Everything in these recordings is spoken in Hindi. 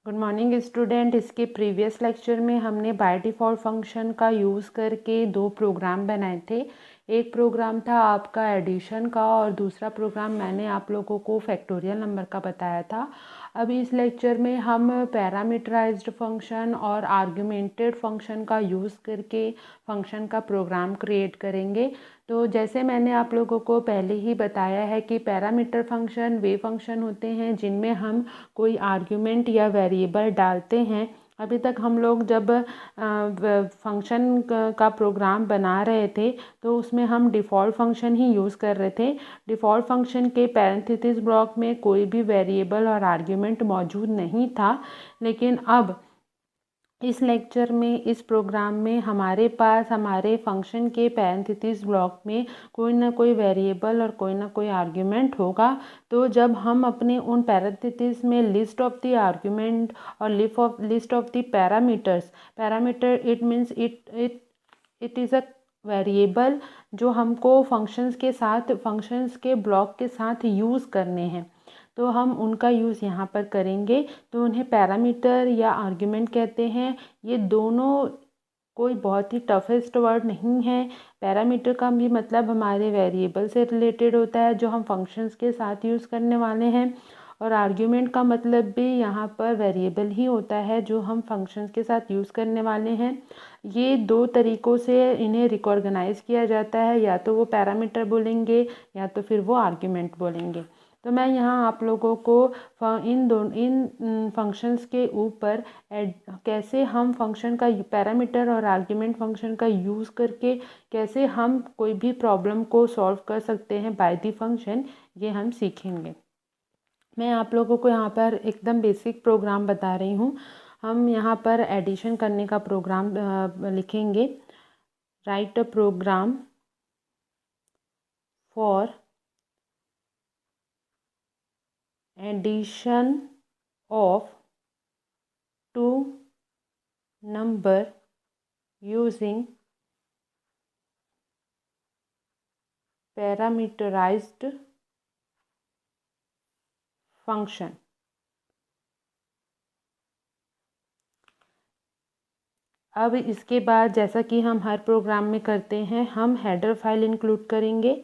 Good morning student. इसके प्रीवियस लेक्चर में हमने बाय डिफ़ॉल्ट फंक्शन का यूज़ करके दो प्रोग्राम बनाए थे। एक प्रोग्राम था आपका एडिशन का और दूसरा प्रोग्राम मैंने आप लोगों को फैक्टोरियल नंबर का बताया था। अब इस लेक्चर में हम पैरामीटराइज्ड फंक्शन और आर्गुमेंटेड फंक्शन का यूज़ करके फंक्शन का प्रोग्राम क्रिएट करेंगे। तो जैसे मैंने आप लोगों को पहले ही बताया है कि पैरामीटर फंक्शन वे फंक्शन होते हैं जिनमें हम कोई आर्ग्यूमेंट या वेरिएबल डालते हैं। अभी तक हम लोग जब फंक्शन का प्रोग्राम बना रहे थे तो उसमें हम डिफ़ॉल्ट फंक्शन ही यूज़ कर रहे थे। डिफ़ॉल्ट फंक्शन के पैरेंथेसिस ब्लॉक में कोई भी वेरिएबल और आर्ग्यूमेंट मौजूद नहीं था, लेकिन अब इस लेक्चर में इस प्रोग्राम में हमारे पास हमारे फंक्शन के पैरेंथेसिस ब्लॉक में कोई ना कोई वेरिएबल और कोई ना कोई आर्ग्यूमेंट होगा। तो जब हम अपने उन पैरेंथेसिस में लिस्ट ऑफ द आर्ग्यूमेंट और list of the parameters, parameter it means it is a variable जो हमको फंक्शंस के ब्लॉक के साथ यूज़ करने हैं, तो हम उनका यूज़ यहाँ पर करेंगे। तो उन्हें पैरामीटर या आर्ग्यूमेंट कहते हैं। ये दोनों कोई बहुत ही टफेस्ट वर्ड नहीं है। पैरामीटर का भी मतलब हमारे वेरिएबल से रिलेटेड होता है जो हम फंक्शंस के साथ यूज़ करने वाले हैं, और आर्ग्यूमेंट का मतलब भी यहाँ पर वेरिएबल ही होता है जो हम फंक्शंस के साथ यूज़ करने वाले हैं। ये दो तरीक़ों से इन्हें रिकॉर्गनाइज़ किया जाता है, या तो वो पैरामीटर बोलेंगे या तो फिर वो आर्ग्यूमेंट बोलेंगे। तो मैं यहाँ आप लोगों को इन फंक्शंस के ऊपर कैसे हम फंक्शन का पैरामीटर और आर्ग्यूमेंट फंक्शन का यूज़ करके कैसे हम कोई भी प्रॉब्लम को सॉल्व कर सकते हैं बाय द फंक्शन, ये हम सीखेंगे। मैं आप लोगों को यहाँ पर एकदम बेसिक प्रोग्राम बता रही हूँ। हम यहाँ पर एडिशन करने का प्रोग्राम लिखेंगे। Write a program for addition of two number using parameterized function। अब इसके बाद जैसा कि हम हर प्रोग्राम में करते हैं, हम हेडर फाइल इंक्लूड करेंगे।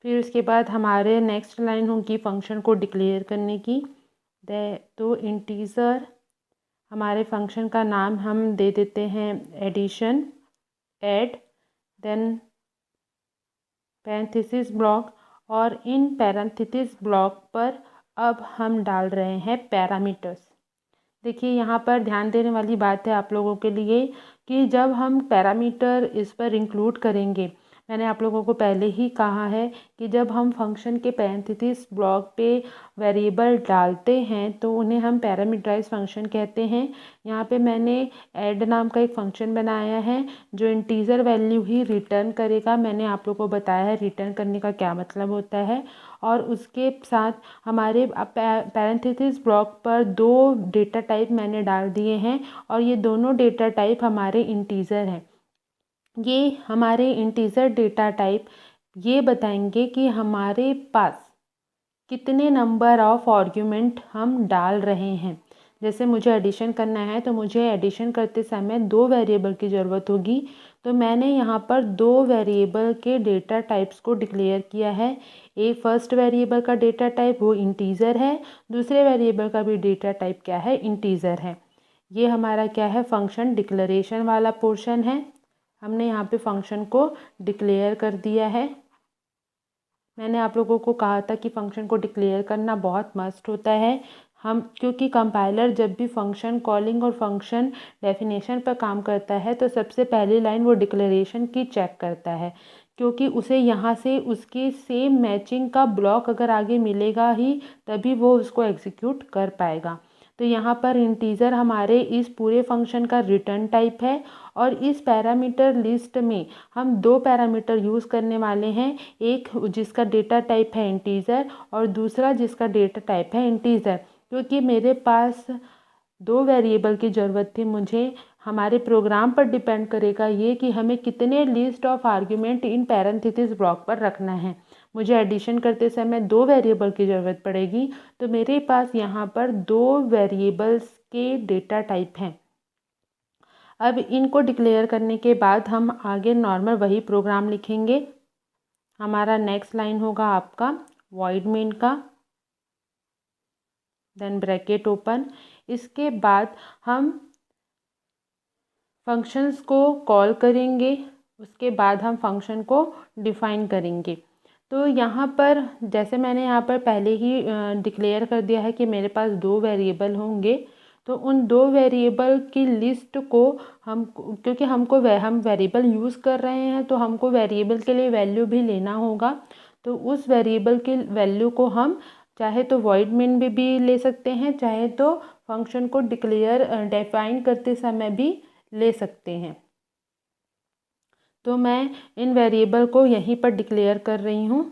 फिर उसके बाद हमारे नेक्स्ट लाइन होगी फंक्शन को डिक्लेयर करने की। तो इंटीजर हमारे फंक्शन का नाम हम दे देते हैं addition, add, then parenthesis block, और इन पैरेंथेसिस ब्लॉक पर अब हम डाल रहे हैं पैरामीटर्स। देखिए यहाँ पर ध्यान देने वाली बात है आप लोगों के लिए कि जब हम पैरामीटर इस पर इंक्लूड करेंगे, मैंने आप लोगों को पहले ही कहा है कि जब हम फंक्शन के पैरेंथेसिस ब्लॉक पे वेरिएबल डालते हैं तो उन्हें हम पैरामीटराइज फंक्शन कहते हैं। यहाँ पे मैंने ऐड नाम का एक फंक्शन बनाया है जो इंटीजर वैल्यू ही रिटर्न करेगा। मैंने आप लोगों को बताया है रिटर्न करने का क्या मतलब होता है। और उसके साथ हमारे पैरेंथेसिस ब्लॉक पर दो डेटा टाइप मैंने डाल दिए हैं, और ये दोनों डेटा टाइप हमारे इंटीजर हैं। ये हमारे इंटीजर डेटा टाइप ये बताएंगे कि हमारे पास कितने नंबर ऑफ आर्ग्यूमेंट हम डाल रहे हैं। जैसे मुझे एडिशन करना है तो मुझे एडिशन करते समय दो वेरिएबल की ज़रूरत होगी, तो मैंने यहाँ पर दो वेरिएबल के डेटा टाइप्स को डिक्लेयर किया है। एक फर्स्ट वेरिएबल का डेटा टाइप वो इंटीजर है, दूसरे वेरिएबल का भी डेटा टाइप क्या है, इंटीजर है। ये हमारा क्या है, फंक्शन डिक्लेरेशन वाला पोर्शन है। हमने यहाँ पे फंक्शन को डिक्लेयर कर दिया है। मैंने आप लोगों को कहा था कि फ़ंक्शन को डिक्लेयर करना बहुत मस्ट होता है। क्योंकि कंपाइलर जब भी फंक्शन कॉलिंग और फंक्शन डेफिनेशन पर काम करता है तो सबसे पहली लाइन वो डिक्लेरेशन की चेक करता है, क्योंकि उसे यहाँ से उसकी सेम मैचिंग का ब्लॉक अगर आगे मिलेगा ही तभी वो उसको एग्जीक्यूट कर पाएगा। तो यहाँ पर इंटीजर हमारे इस पूरे फंक्शन का रिटर्न टाइप है और इस पैरामीटर लिस्ट में हम दो पैरामीटर यूज़ करने वाले हैं, एक जिसका डेटा टाइप है इंटीजर और दूसरा जिसका डेटा टाइप है इंटीजर। क्योंकि मेरे पास दो वेरिएबल की ज़रूरत थी, मुझे हमारे प्रोग्राम पर डिपेंड करेगा ये कि हमें कितने list of argument in parenthesis block पर रखना है। मुझे एडिशन करते समय दो वेरिएबल की ज़रूरत पड़ेगी, तो मेरे पास यहाँ पर दो वेरिएबल्स के डेटा टाइप हैं। अब इनको डिक्लेयर करने के बाद हम आगे नॉर्मल वही प्रोग्राम लिखेंगे। हमारा नेक्स्ट लाइन होगा आपका वॉइड मेन का, देन ब्रैकेट ओपन। इसके बाद हम फंक्शंस को कॉल करेंगे, उसके बाद हम फंक्शन को डिफ़ाइन करेंगे। तो यहाँ पर जैसे मैंने यहाँ पर पहले ही डिक्लेयर कर दिया है कि मेरे पास दो वेरिएबल होंगे, तो उन दो वेरिएबल की लिस्ट को हम, क्योंकि हम वेरिएबल यूज़ कर रहे हैं तो हमको वेरिएबल के लिए वैल्यू भी लेना होगा। तो उस वेरिएबल की वैल्यू को हम चाहे तो वॉइड मेन में भी ले सकते हैं, चाहे तो फंक्शन को डिफाइन करते समय भी ले सकते हैं। तो मैं इन वेरिएबल को यहीं पर डिक्लेयर कर रही हूँ।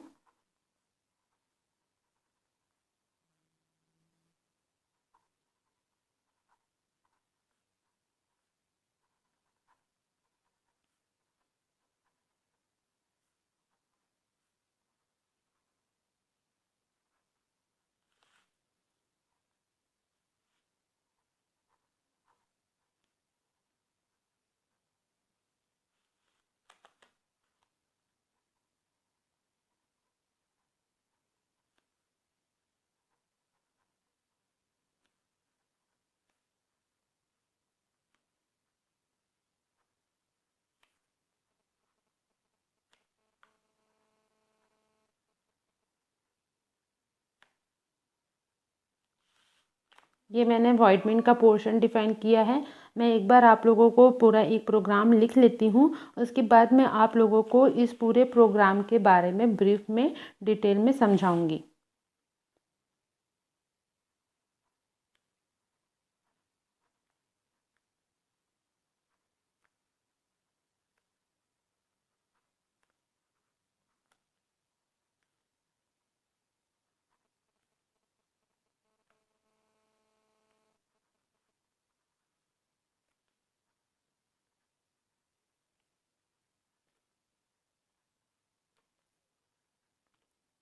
ये मैंने वॉइड मेन का पोर्शन डिफाइन किया है। मैं एक बार आप लोगों को पूरा एक प्रोग्राम लिख लेती हूँ, उसके बाद मैं आप लोगों को इस पूरे प्रोग्राम के बारे में ब्रीफ में डिटेल में समझाऊंगी।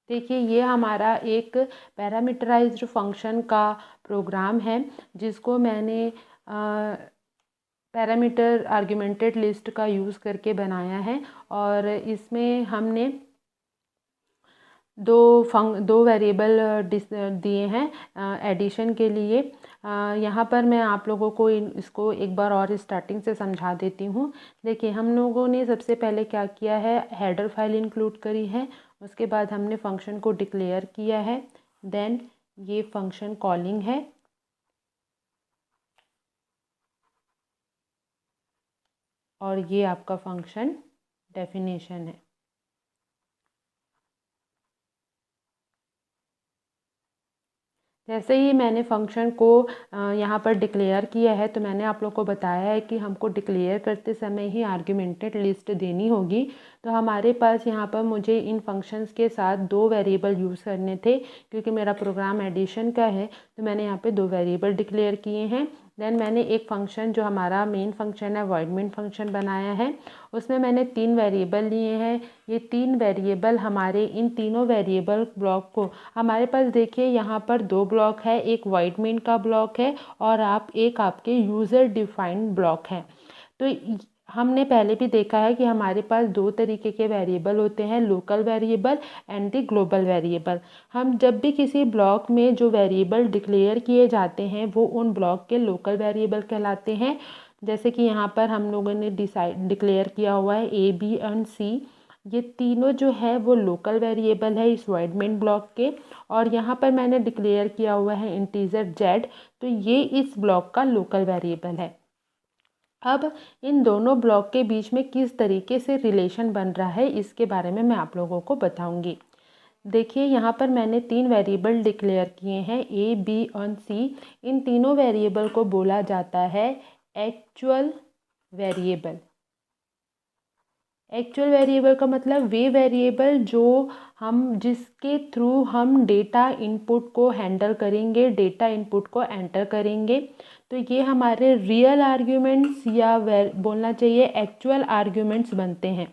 देखिए, ये हमारा एक पैरामीटराइज्ड फंक्शन का प्रोग्राम है जिसको मैंने पैरामीटर आर्गुमेंटेड लिस्ट का यूज़ करके बनाया है। और इसमें हमने दो वेरिएबल दिए हैं एडिशन के लिए। यहाँ पर मैं आप लोगों को इसको एक बार और स्टार्टिंग से समझा देती हूँ। देखिए, हम लोगों ने सबसे पहले क्या किया है, हेडर फाइल इंक्लूड करी है, उसके बाद हमने फंक्शन को डिक्लेयर किया है, देन ये फंक्शन कॉलिंग है, और ये आपका फंक्शन डेफिनेशन है। जैसे ही मैंने फंक्शन को यहाँ पर डिक्लेयर किया है, तो मैंने आप लोग को बताया है कि हमको डिक्लेयर करते समय ही आर्गुमेंटेड लिस्ट देनी होगी। तो हमारे पास यहाँ पर मुझे इन फंक्शंस के साथ दो वेरिएबल यूज़ करने थे, क्योंकि मेरा प्रोग्राम एडिशन का है, तो मैंने यहाँ पे दो वेरिएबल डिक्लेयर किए हैं। देन मैंने एक फ़ंक्शन जो हमारा मेन फंक्शन है, वॉइड मेन फंक्शन बनाया है, उसमें मैंने तीन वेरिएबल लिए हैं। ये तीन वेरिएबल हमारे इन तीनों वेरिएबल ब्लॉक को, हमारे पास देखिए यहाँ पर दो ब्लॉक है, एक वॉइड मेन का ब्लॉक है और एक आपके यूज़र डिफाइंड ब्लॉक है। तो हमने पहले भी देखा है कि हमारे पास दो तरीके के वेरिएबल होते हैं, local variable and the global variable. हम जब भी किसी ब्लॉक में जो वेरिएबल डिक्लेयर किए जाते हैं वो उन ब्लॉक के लोकल वेरिएबल कहलाते हैं। जैसे कि यहाँ पर हम लोगों ने डिक्लेयर किया हुआ है A, B एंड C, ये तीनों जो है वो लोकल वेरिएबल है इस वॉइड मेन ब्लॉक के। और यहाँ पर मैंने डिक्लेयर किया हुआ है इंटीजर Z, तो ये इस ब्लॉक का लोकल वेरिएबल है। अब इन दोनों ब्लॉक के बीच में किस तरीके से रिलेशन बन रहा है, इसके बारे में मैं आप लोगों को बताऊंगी। देखिए यहाँ पर मैंने 3 वेरिएबल डिक्लेयर किए हैं, ए, बी और सी। इन तीनों वेरिएबल को बोला जाता है एक्चुअल वेरिएबल। एक्चुअल वेरिएबल का मतलब वे वेरिएबल जो जिसके थ्रू हम डेटा इनपुट को हैंडल करेंगे, डेटा इनपुट को एंटर करेंगे। तो ये हमारे रियल आर्ग्यूमेंट्स या बोलना चाहिए एक्चुअल आर्ग्यूमेंट्स बनते हैं।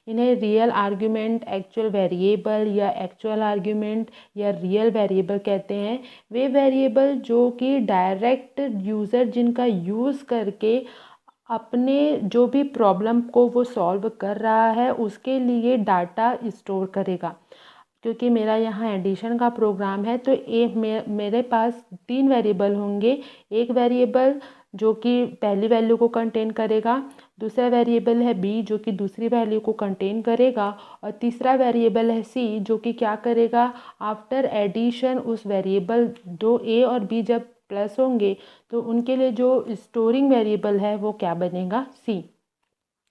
इन्हें रियल आर्ग्यूमेंट, एक्चुअल वेरिएबल या एक्चुअल आर्ग्यूमेंट या रियल वेरिएबल कहते हैं। वे वेरिएबल जो कि डायरेक्ट यूज़र जिनका यूज़ करके अपने जो भी प्रॉब्लम को वो सॉल्व कर रहा है उसके लिए डाटा स्टोर करेगा। क्योंकि मेरा यहाँ एडिशन का प्रोग्राम है तो मेरे पास 3 वेरिएबल होंगे। एक वेरिएबल जो कि पहली वैल्यू को कंटेन करेगा, दूसरा वेरिएबल है बी जो कि दूसरी वैल्यू को कंटेन करेगा, और तीसरा वेरिएबल है सी जो कि क्या करेगा, आफ्टर एडिशन उस वेरिएबल दो ए और बी जब प्लस होंगे तो उनके लिए जो स्टोरिंग वेरिएबल है वो क्या बनेगा, सी।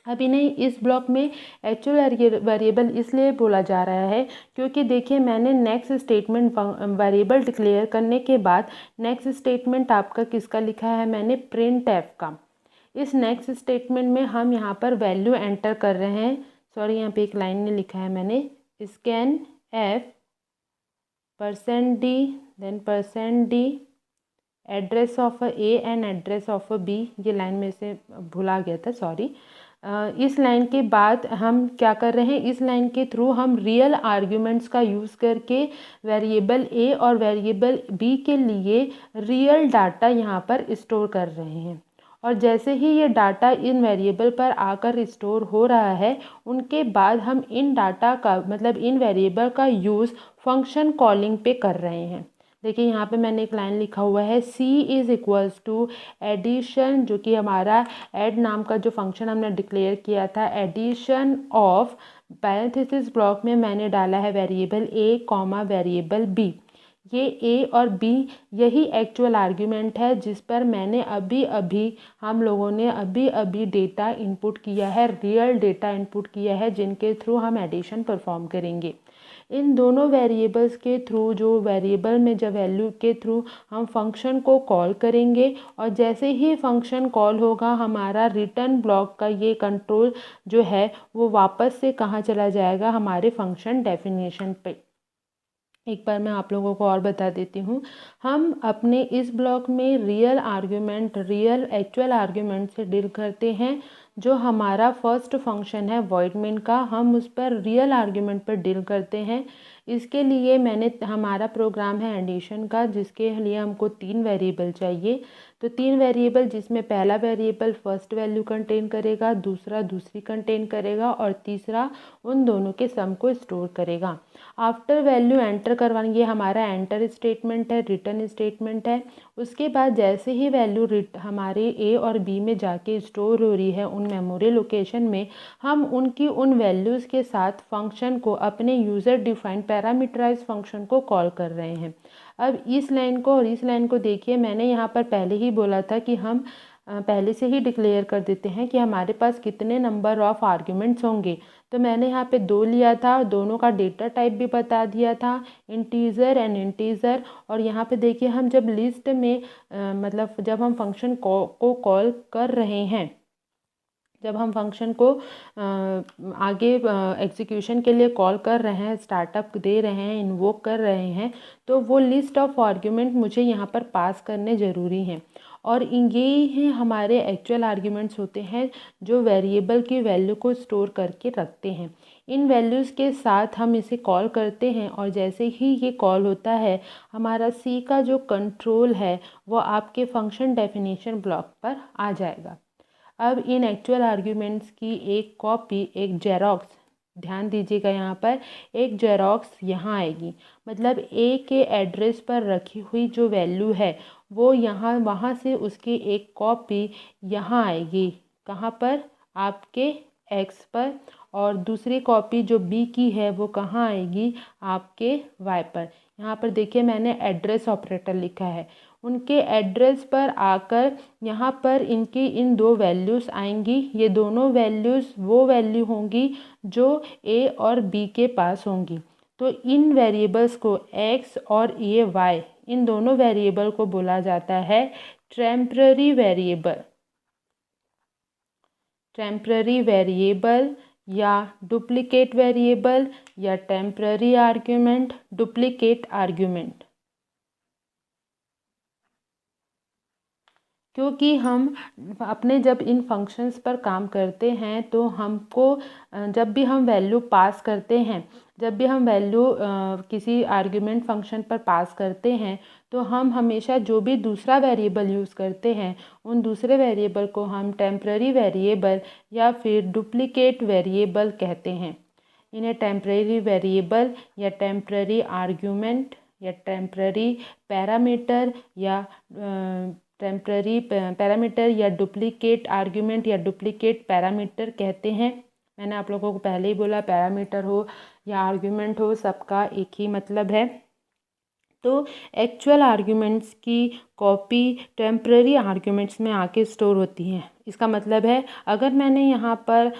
अब इन्हें इस ब्लॉक में एक्चुअल वेरिएबल इसलिए बोला जा रहा है क्योंकि देखिए मैंने नेक्स्ट स्टेटमेंट वेरिएबल डिक्लेयर करने के बाद नेक्स्ट स्टेटमेंट आपका किसका लिखा है, मैंने प्रिंट एफ का। इस नेक्स्ट स्टेटमेंट में हम यहाँ पर वैल्यू एंटर कर रहे हैं। सॉरी, यहाँ पे एक लाइन में लिखा है मैंने, scanf %d then %d address of a and address of b. ये लाइन में से भुला गया था, सॉरी। इस लाइन के बाद हम क्या कर रहे हैं, इस लाइन के थ्रू हम रियल आर्ग्यूमेंट्स का यूज़ करके वेरिएबल ए और वेरिएबल बी के लिए रियल डाटा यहाँ पर स्टोर कर रहे हैं। और जैसे ही ये डाटा इन वेरिएबल पर आकर स्टोर हो रहा है उनके बाद हम इन डाटा का मतलब इन वेरिएबल का यूज़ फंक्शन कॉलिंग पे कर रहे हैं। देखिए यहाँ पे मैंने एक लाइन लिखा हुआ है, सी इज़ इक्वल्स टू एडिशन, जो कि हमारा ऐड नाम का जो फंक्शन हमने डिक्लेयर किया था, एडिशन ऑफ पैरेंथेसिस ब्लॉक में मैंने डाला है वेरिएबल ए कॉमा वेरिएबल बी। ये ए और बी यही एक्चुअल आर्ग्यूमेंट है जिस पर मैंने हम लोगों ने अभी डेटा इनपुट किया है, रियल डेटा इनपुट किया है जिनके थ्रू हम एडिशन परफॉर्म करेंगे। इन दोनों वेरिएबल्स के थ्रू जो वेरिएबल में जब वैल्यू के थ्रू हम फंक्शन को कॉल करेंगे और जैसे ही फंक्शन कॉल होगा हमारा रिटर्न ब्लॉक का ये कंट्रोल जो है वो वापस से कहाँ चला जाएगा, हमारे फंक्शन डेफिनेशन पे। एक बार मैं आप लोगों को और बता देती हूँ, हम अपने इस ब्लॉक में real argument, real actual argument से डील करते हैं। जो हमारा फर्स्ट फंक्शन है वॉइड मेन का, हम उस पर रियल आर्ग्यूमेंट पर डील करते हैं। इसके लिए हमारा प्रोग्राम है एडिशन का जिसके लिए हमको 3 वेरिएबल चाहिए। तो 3 वेरिएबल जिसमें पहला वेरिएबल फर्स्ट वैल्यू कंटेन करेगा, दूसरा दूसरी कंटेन करेगा और तीसरा उन दोनों के सम को स्टोर करेगा। आफ्टर वैल्यू एंटर करवाना, ये हमारा एंटर स्टेटमेंट है, रिटर्न स्टेटमेंट है। उसके बाद जैसे ही वैल्यू हमारे ए और बी में जाके स्टोर हो रही है उन मेमोरी लोकेशन में, हम उनकी उन वैल्यूज़ के साथ फंक्शन को, अपने यूज़र डिफाइंड पैरामीटराइज फंक्शन को कॉल कर रहे हैं। अब इस लाइन को और इस लाइन को देखिए, मैंने यहाँ पर पहले ही बोला था कि हम पहले से ही डिक्लेयर कर देते हैं कि हमारे पास कितने नंबर ऑफ़ आर्ग्यूमेंट्स होंगे। तो मैंने यहाँ पे 2 लिया था, दोनों का डेटा टाइप भी बता दिया था, इंटीजर एंड इंटीजर। और यहाँ पे देखिए हम जब लिस्ट में मतलब जब हम फंक्शन को कॉल कर रहे हैं, जब हम फंक्शन को आगे एग्जीक्यूशन के लिए कॉल कर रहे हैं, स्टार्टअप दे रहे हैं, इन्वोक कर रहे हैं, तो वो लिस्ट ऑफ आर्ग्यूमेंट मुझे यहाँ पर पास करने ज़रूरी हैं। और ये ही हमारे एक्चुअल आर्ग्यूमेंट्स होते हैं जो वेरिएबल की वैल्यू को स्टोर करके रखते हैं। इन वैल्यूज़ के साथ हम इसे कॉल करते हैं और जैसे ही ये कॉल होता है हमारा सी का जो कंट्रोल है वो आपके फंक्शन डेफिनेशन ब्लॉक पर आ जाएगा। अब इन एक्चुअल आर्ग्यूमेंट्स की एक कॉपी, एक जेरोक्स, ध्यान दीजिएगा यहाँ पर एक जेरोक्स यहाँ आएगी। मतलब ए के एड्रेस पर रखी हुई जो वैल्यू है वो यहाँ वहाँ से उसकी एक कॉपी यहाँ आएगी। कहाँ पर? आपके एक्स पर। और दूसरी कॉपी जो बी की है वो कहाँ आएगी? आपके वाई पर। यहाँ पर देखिए मैंने एड्रेस ऑपरेटर लिखा है, उनके एड्रेस पर आकर यहाँ पर इनकी इन 2 वैल्यूज़ आएंगी। ये दोनों वैल्यूज़ वो वैल्यू होंगी जो ए और बी के पास होंगी। तो इन वेरिएबल्स को x और ये y, इन दोनों वेरिएबल को बोला जाता है टेम्पररी वेरिएबल। टेम्पररी वेरिएबल या डुप्लीकेट वेरिएबल या टेम्पररी आर्ग्यूमेंट, डुप्लीकेट आर्ग्यूमेंट। क्योंकि हम अपने जब इन फंक्शंस पर काम करते हैं तो हमको जब भी हम वैल्यू पास करते हैं, जब भी हम वैल्यू किसी आर्ग्यूमेंट फंक्शन पर पास करते हैं, तो हम हमेशा जो भी दूसरा वेरिएबल यूज़ करते हैं उन दूसरे वेरिएबल को हम टेम्पररी वेरिएबल या फिर डुप्लीकेट वेरिएबल कहते हैं। इन्हें टेम्पररी वेरिएबल या टेम्पररी आर्ग्यूमेंट या टेम्पररी पैरामीटर या टेम्पररी पैरामीटर या डुप्लीकेट आर्ग्यूमेंट या डुप्लीकेट पैरामीटर कहते हैं। मैंने आप लोगों को पहले ही बोला, पैरामीटर हो या आर्ग्यूमेंट हो, सबका एक ही मतलब है। तो एक्चुअल आर्ग्यूमेंट्स की कॉपी टेम्पररी आर्ग्यूमेंट्स में आके स्टोर होती हैं। इसका मतलब है अगर मैंने यहाँ पर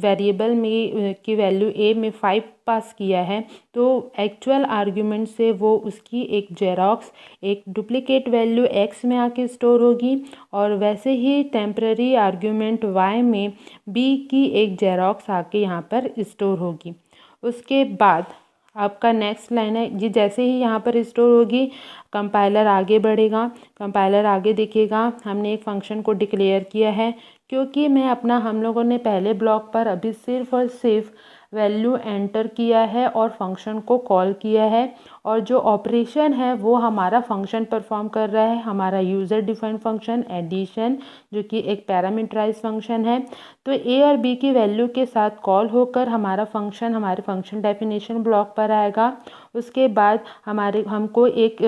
वेरिएबल में की वैल्यू a में 5 पास किया है, तो एक्चुअल आर्ग्यूमेंट से वो उसकी एक जेरोक्स, एक डुप्लीकेट वैल्यू x में आके स्टोर होगी, और वैसे ही टेम्पररी आर्ग्यूमेंट y में b की एक जेरोक्स आके यहाँ पर स्टोर होगी। उसके बाद आपका नेक्स्ट लाइन है, ये जैसे ही यहाँ पर स्टोर होगी कंपाइलर आगे बढ़ेगा। कंपाइलर आगे देखिएगा हमने एक फंक्शन को डिक्लेयर किया है, क्योंकि हम लोगों ने पहले ब्लॉक पर अभी सिर्फ और सिर्फ वैल्यू एंटर किया है और फंक्शन को कॉल किया है, और जो ऑपरेशन है वो हमारा फंक्शन परफॉर्म कर रहा है, हमारा यूज़र डिफाइंड फंक्शन एडिशन, जो कि एक पैरामीटराइज फंक्शन है। तो ए और बी की वैल्यू के साथ कॉल होकर हमारे फंक्शन डेफिनेशन ब्लॉक पर आएगा। उसके बाद हमको एक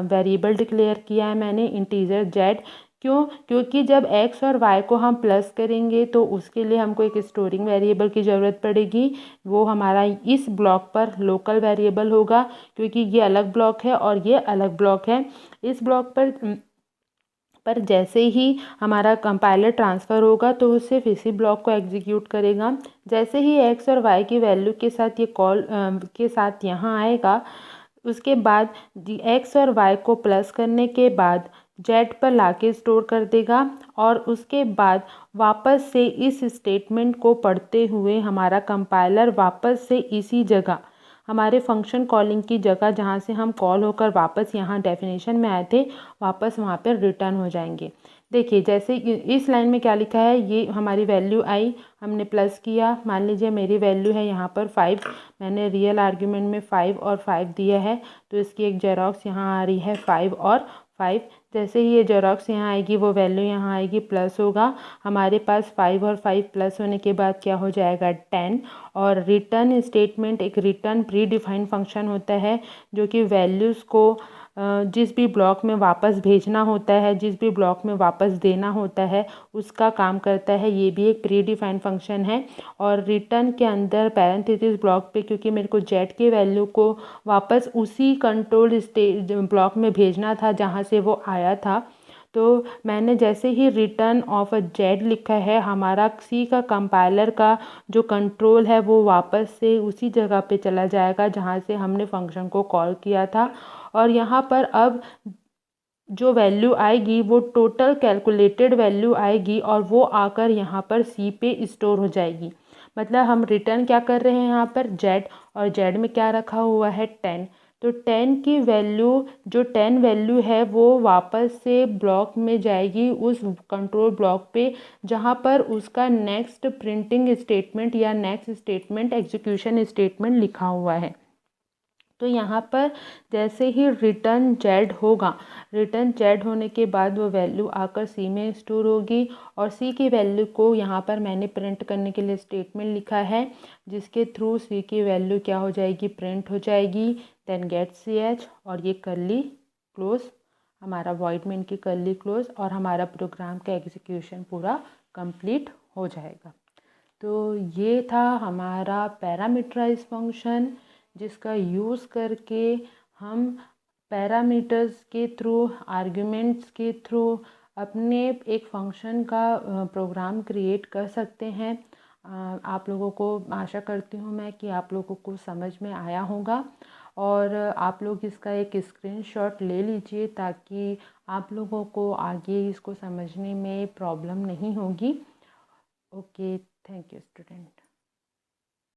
वेरिएबल डिक्लेयर किया है मैंने, इंटीजर जेड। क्योंकि जब x और y को हम प्लस करेंगे तो उसके लिए हमको एक स्टोरिंग वेरिएबल की ज़रूरत पड़ेगी। वो हमारा इस ब्लॉक पर लोकल वेरिएबल होगा, क्योंकि ये अलग ब्लॉक है और ये अलग ब्लॉक है। इस ब्लॉक पर जैसे ही हमारा कंपाइलर ट्रांसफ़र होगा तो वो सिर्फ इसी ब्लॉक को एग्जीक्यूट करेगा। जैसे ही x और y की वैल्यू के साथ ये कॉल के साथ यहाँ आएगा, उसके बाद x और y को प्लस करने के बाद जेड पर लाके स्टोर कर देगा, और उसके बाद वापस से इस स्टेटमेंट को पढ़ते हुए हमारा कंपाइलर वापस से इसी जगह, हमारे फंक्शन कॉलिंग की जगह जहाँ से हम कॉल होकर वापस यहाँ डेफिनेशन में आए थे, वापस वहाँ पर रिटर्न हो जाएंगे। देखिए जैसे इस लाइन में क्या लिखा है, ये हमारी वैल्यू आई, हमने प्लस किया। मान लीजिए मेरी वैल्यू है यहाँ पर 5, मैंने रियल आर्ग्यूमेंट में 5 और 5 दिया है, तो इसकी एक जेरोक्स यहाँ आ रही है 5 और 5। जैसे ही ये जेरोक्स यहाँ आएगी वो वैल्यू यहाँ आएगी, प्लस होगा। हमारे पास 5 और 5 प्लस होने के बाद क्या हो जाएगा 10। और रिटर्न स्टेटमेंट एक रिटर्न प्री डिफाइंड फंक्शन होता है, जो कि वैल्यूज़ को जिस भी ब्लॉक में वापस भेजना होता है, जिस भी ब्लॉक में वापस देना होता है, उसका काम करता है। ये भी एक प्री डिफाइंड फंक्शन है। और रिटर्न के अंदर पैरेंथेसिस ब्लॉक पे, क्योंकि मेरे को जेड के वैल्यू को वापस उसी कंट्रोल ब्लॉक में भेजना था जहाँ से वो आया था, तो मैंने जैसे ही रिटर्न ऑफ अ जेड लिखा है, हमारा सी का कंपाइलर का जो कंट्रोल है वो वापस से उसी जगह पे चला जाएगा जहाँ से हमने फंक्शन को कॉल किया था। और यहाँ पर अब जो वैल्यू आएगी वो टोटल कैलकुलेटेड वैल्यू आएगी, और वो आकर यहाँ पर सी पे स्टोर हो जाएगी। मतलब हम रिटर्न क्या कर रहे हैं यहाँ पर जेड, और जेड में क्या रखा हुआ है 10। तो 10 की वैल्यू, जो 10 वैल्यू है वो वापस से ब्लॉक में जाएगी उस कंट्रोल ब्लॉक पे जहाँ पर उसका नेक्स्ट प्रिंटिंग स्टेटमेंट या नेक्स्ट स्टेटमेंट एग्जीक्यूशन स्टेटमेंट लिखा हुआ है। तो यहाँ पर जैसे ही रिटर्न जेड होगा, रिटर्न जेड होने के बाद वो वैल्यू आकर सी में स्टोर होगी, और सी की वैल्यू को यहाँ पर मैंने प्रिंट करने के लिए स्टेटमेंट लिखा है, जिसके थ्रू सी की वैल्यू क्या हो जाएगी, प्रिंट हो जाएगी। देन गेट सी एच, और ये कर्ली क्लोज, हमारा वॉइड में इनकी कर्ली क्लोज, और हमारा प्रोग्राम का एग्जीक्यूशन पूरा कंप्लीट हो जाएगा। तो ये था हमारा पैरामीटराइज फंक्शन, जिसका यूज़ करके हम पैरामीटर्स के थ्रू, आर्ग्यूमेंट्स के थ्रू अपने एक फंक्शन का प्रोग्राम क्रिएट कर सकते हैं। आप लोगों को आशा करती हूँ मैं कि आप लोगों को समझ में आया होगा, और आप लोग इसका एक स्क्रीनशॉट ले लीजिए ताकि आप लोगों को आगे इसको समझने में प्रॉब्लम नहीं होगी। Okay, thank you student.